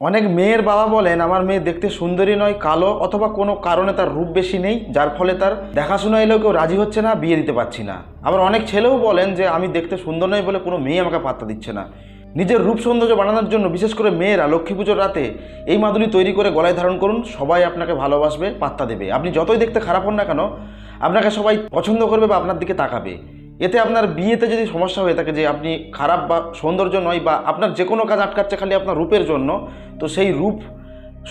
অনেক মেয়ের বাবা বলেন আমার মেয়ে দেখতে সুন্দরী নয়, কালো, অথবা কোনো কারণে তার রূপ বেশি নেই, যার ফলে তার দেখাশোনা এলেও কেউ রাজি হচ্ছে না, বিয়ে দিতে পারছি না। আবার অনেক ছেলেও বলেন যে আমি দেখতে সুন্দর নই বলে কোনো মেয়ে আমাকে পাত্তা দিচ্ছে না। নিজের রূপ সৌন্দর্য বাড়ানোর জন্য বিশেষ করে মেয়েরা লক্ষ্মী পুজোর রাতে এই মাদুলি তৈরি করে গলায় ধারণ করুন। সবাই আপনাকে ভালোবাসবে, পাত্তা দেবে। আপনি যতই দেখতে খারাপ হন না কেন, আপনাকে সবাই পছন্দ করবে বা আপনার দিকে তাকাবে। এতে আপনার বিয়েতে যদি সমস্যা হয়ে থাকে যে আপনি খারাপ বা সৌন্দর্য নয়, বা আপনার যে কোনো কাজ আটকাচ্ছে খালি আপনার রূপের জন্য, তো সেই রূপ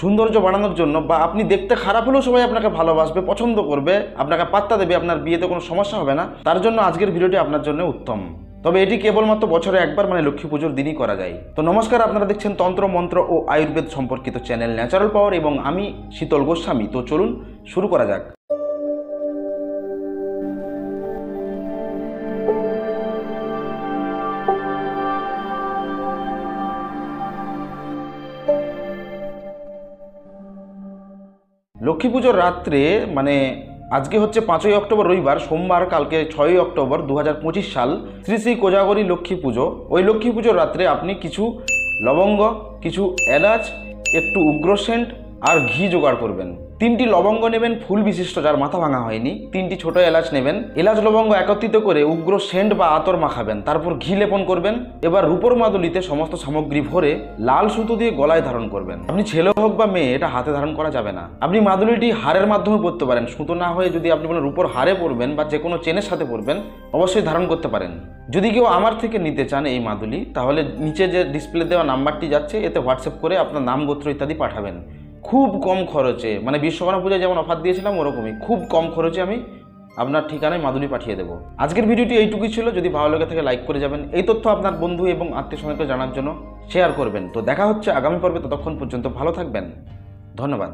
সৌন্দর্য বাড়ানোর জন্য বা আপনি দেখতে খারাপ হলেও সবাই আপনাকে ভালোবাসবে, পছন্দ করবে, আপনাকে পাত্তা দেবে, আপনার বিয়েতে কোনো সমস্যা হবে না, তার জন্য আজকের ভিডিওটি আপনার জন্য উত্তম। তবে এটি কেবলমাত্র বছরে একবার, মানে লক্ষ্মী পুজোর দিনই করা যায়। তো নমস্কার, আপনারা দেখছেন তন্ত্র মন্ত্র ও আয়ুর্বেদ সম্পর্কিত চ্যানেল ন্যাচারাল পাওয়ার এবং আমি শীতল গোস্বামী। তো চলুন শুরু করা যাক। লক্ষ্মী পুজোর রাত্রে, মানে আজকে হচ্ছে 5ই অক্টোবর রবিবার, সোমবার, কালকে 6ই অক্টোবর 2025 সাল, শ্রী শ্রী কোজাগরী লক্ষ্মী পুজো। ওই লক্ষ্মী পুজোর রাত্রে আপনি কিছু লবঙ্গ, কিছু এলাচ, একটু উগ্র সেন্ট আর ঘি জোগাড় করবেন। 3টি লবঙ্গ নেবেন ফুল বিশিষ্ট, যার মাথা ভাঙা হয়নি। 3টি ছোট এলাচ নেবেন। এলাচ লবঙ্গ একত্রিত করে উগ্র সেন্ট বা আতর মাখাবেন, তারপর ঘি লেপন করবেন। এবার রূপোর মাদুলিতে সমস্ত সামগ্রী ভরে লাল সুতো দিয়ে গলায় ধারণ করবেন। আপনি ছেলে হোক বা মেয়ে, এটা হাতে ধারণ করা যাবে না। আপনি মাদুলিটি হারের মাধ্যমে পরতে পারেন, সুতো না হয়ে যদি আপনি কোনো রূপোর হারে পরবেন বা যে কোনো চেনের সাথে পরবেন, অবশ্যই ধারণ করতে পারেন। যদি কেউ আমার থেকে নিতে চান এই মাদুলি, তাহলে নিচে যে ডিসপ্লে দেওয়া নাম্বারটি যাচ্ছে, এতে হোয়াটসঅ্যাপ করে আপনার নাম, গোত্র ইত্যাদি পাঠাবেন। খুব কম খরচে, মানে বিশ্বকর্মা পূজায় যেমন অফার দিয়েছিলাম ওরকমই খুব কম খরচে আমি আপনার ঠিকানায় মাদুলি পাঠিয়ে দেবো। আজকের ভিডিওটি এইটুকুই ছিল। যদি ভালো লেগে থাকে লাইক করে যাবেন। এই তথ্য আপনার বন্ধু এবং আত্মীয় স্বজনকে জানার জন্য শেয়ার করবেন। তো দেখা হচ্ছে আগামী পর্বে, ততক্ষণ পর্যন্ত ভালো থাকবেন। ধন্যবাদ।